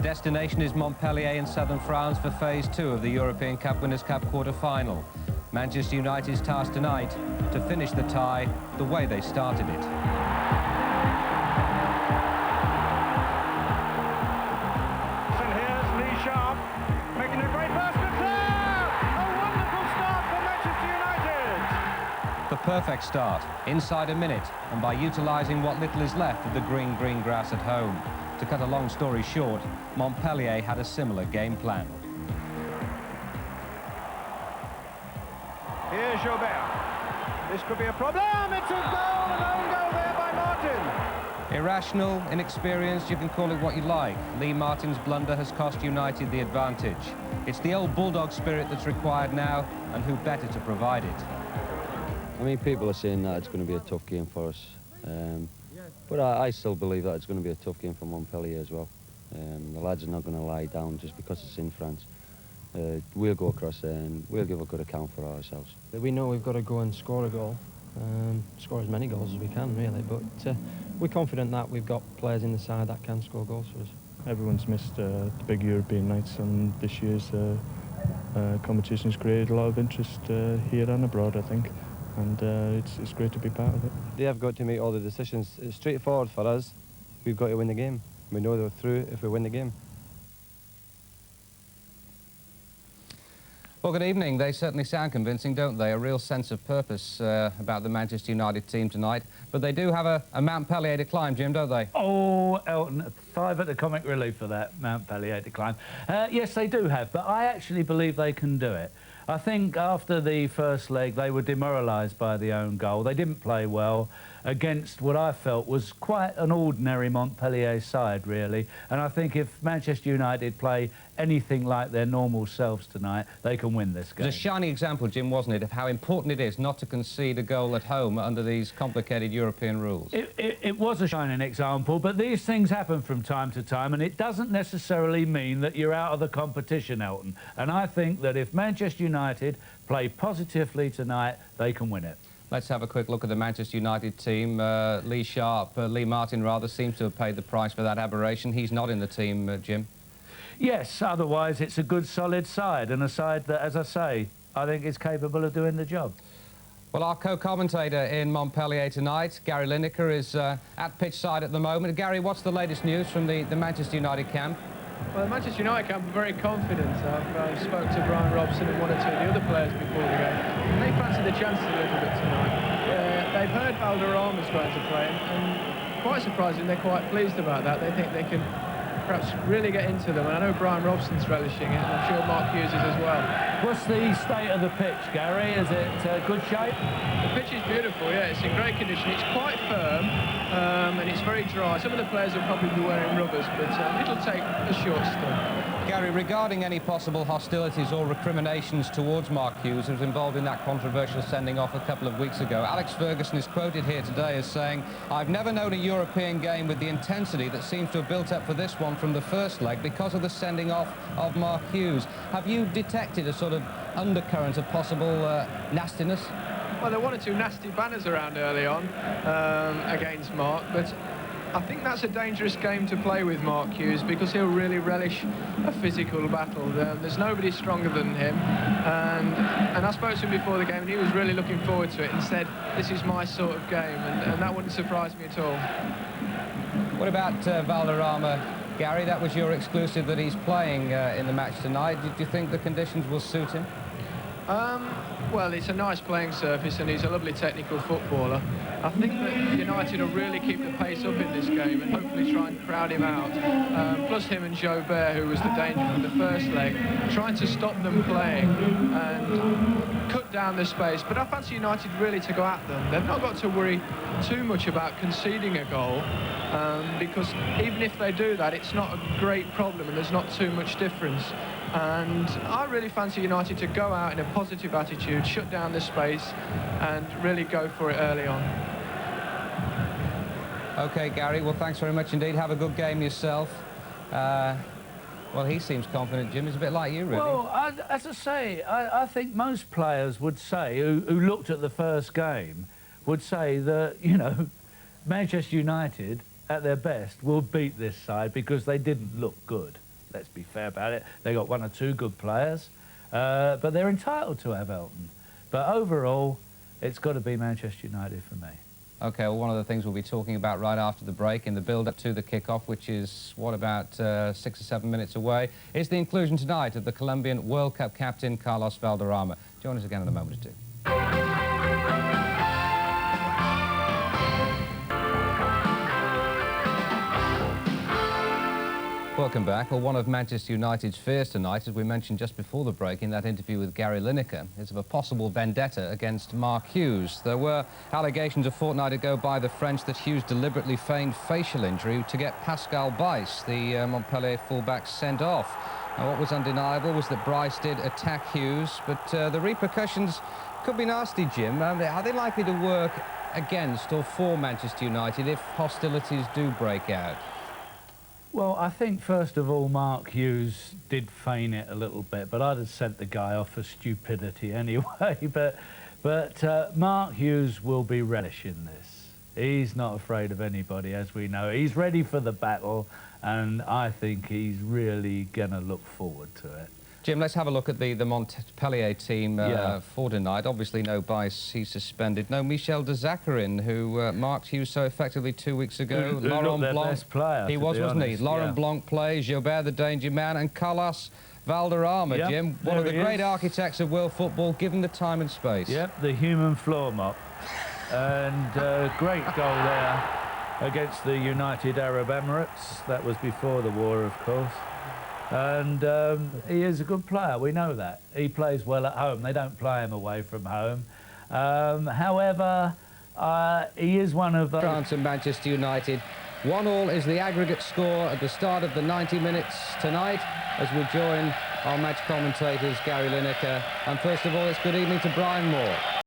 Destination is Montpellier in southern France for Phase 2 of the European Cup Winners' Cup quarter-final. Manchester United's task tonight to finish the tie the way they started it. And here's Lee Sharp making a great burst of clear! A wonderful start for Manchester United! The perfect start, inside a minute, and by utilising what little is left of the green grass at home. To cut a long story short, Montpellier had a similar game plan. Here's Jobert. This could be a problem. It's a goal, an own goal there by Martin. Irrational, inexperienced, you can call it what you like. Lee Martin's blunder has cost United the advantage. It's the old bulldog spirit that's required now, and who better to provide it? I mean, people are saying that it's going to be a tough game for us. But I still believe that it's going to be a tough game for Montpellier as well. The lads are not going to lie down just because it's in France. We'll go across there and we'll give a good account for ourselves. We know we've got to go and score a goal, score as many goals as we can, really. But we're confident that we've got players in the side that can score goals for us. Everyone's missed the big European nights, and this year's competition has created a lot of interest here and abroad, I think. And it's great to be part of it. They have got to make all the decisions. It's straightforward for us. We've got to win the game. We know they're through if we win the game. Well, good evening. They certainly sound convincing, don't they? A real sense of purpose about the Manchester United team tonight. But they do have a Montpellier to climb, Jim, don't they? Oh, Elton, 5 at the comic relief for that Montpellier to climb. Yes, they do have, but I actually believe they can do it. I think after the first leg, they were demoralised by the own goal. They didn't play well against what I felt was quite an ordinary Montpellier side, really. And I think if Manchester United play anything like their normal selves tonight, they can win this game. It was a shining example, Jim, wasn't it, of how important it is not to concede a goal at home under these complicated European rules. It was a shining example, but these things happen from time to time, and it doesn't necessarily mean that you're out of the competition, Elton. And I think that if Manchester United play positively tonight, they can win it. Let's have a quick look at the Manchester United team. Lee Martin rather seems to have paid the price for that aberration. He's not in the team, Jim. Yes, otherwise it's a good solid side, and a side that, as I say, I think is capable of doing the job. Well, our co-commentator in Montpellier tonight, Gary Lineker, is at pitch side at the moment. Gary, what's the latest news from the Manchester United camp? Well, the Manchester United camp are very confident. I've spoke to Brian Robson and one or two of the other players before the game, and they fancy the chances a little bit tonight. They've heard Valderrama's going to play, and quite surprising, they're quite pleased about that. They think they can perhaps really get into them, and I know Brian Robson's relishing it, and I'm sure Mark Hughes is as well. What's the state of the pitch, Gary? Is it good shape? The pitch is beautiful, yeah, it's in great condition. It's quite firm, and it's very dry. Some of the players will probably be wearing rubbers, but it'll take a short stint. Gary, regarding any possible hostilities or recriminations towards Mark Hughes, who was involved in that controversial sending off a couple of weeks ago, Alex Ferguson is quoted here today as saying, "I've never known a European game with the intensity that seems to have built up for this one from the first leg because of the sending off of Mark Hughes." Have you detected a sort of undercurrent of possible nastiness? Well, there were one or two nasty banners around early on against Mark, but I think that's a dangerous game to play with Mark Hughes because he'll really relish a physical battle. There's nobody stronger than him, and I spoke to him before the game, and he was really looking forward to it and said, "This is my sort of game," and that wouldn't surprise me at all. What about Valderrama, Gary? That was your exclusive that he's playing in the match tonight. Do you think the conditions will suit him? Well, it's a nice playing surface and he's a lovely technical footballer. I think that United will really keep the pace up in this game and hopefully try and crowd him out. Plus him and Jobert, who was the danger from the first leg, trying to stop them playing and cut down the space. But I fancy United really to go at them. They've not got to worry too much about conceding a goal because even if they do that, it's not a great problem and there's not too much difference. And I really fancy United to go out in a positive attitude, shut down the space and really go for it early on. OK, Gary, well, thanks very much indeed. Have a good game yourself. Well, he seems confident, Jim. He's a bit like you, really. Well, as I say, I think most players would say, who looked at the first game, would say that, you know, Manchester United, at their best, will beat this side because they didn't look good. let's be fair about it. They got 1 or 2 good players, but they're entitled to have Elton. But overall, it's got to be Manchester United for me. OK, well, one of the things we'll be talking about right after the break, in the build-up to the kick-off, which is, what, about 6 or 7 minutes away, is the inclusion tonight of the Colombian World Cup captain, Carlos Valderrama. Join us again in a moment or two. Welcome back. Well, one of Manchester United's fears tonight, as we mentioned just before the break in that interview with Gary Lineker, is of a possible vendetta against Mark Hughes. There were allegations a fortnight ago by the French that Hughes deliberately feigned facial injury to get Pascal Bice, the Montpellier fullback, sent off. Now, what was undeniable was that Bryce did attack Hughes, but the repercussions could be nasty, Jim. Are they likely to work against or for Manchester United if hostilities do break out? Well, I think, first of all, Mark Hughes did feign it a little bit, but I'd have sent the guy off for stupidity anyway. But Mark Hughes will be relishing this. He's not afraid of anybody, as we know. He's ready for the battle, and I think he's really going to look forward to it. Jim, let's have a look at the Montpellier team for tonight. Obviously, no Bice, he's suspended. No Michel de Zaccarin, who marked Hughes so effectively 2 weeks ago. Laurent Blanc, best player, he was, wasn't he? Laurent Blanc plays, Gilbert the Danger Man, and Carlos Valderrama, Jim. One of the great architects of world football, given the time and space. Yep, the human floor mop. And great goal there against the United Arab Emirates. That was before the war, of course. And he is a good player, we know that. He plays well at home. They don't play him away from home. However, he is one of those... France and Manchester United. 1-1 is the aggregate score at the start of the 90 minutes tonight, as we join our match commentators, Gary Lineker. And first of all, it's good evening to Brian Moore.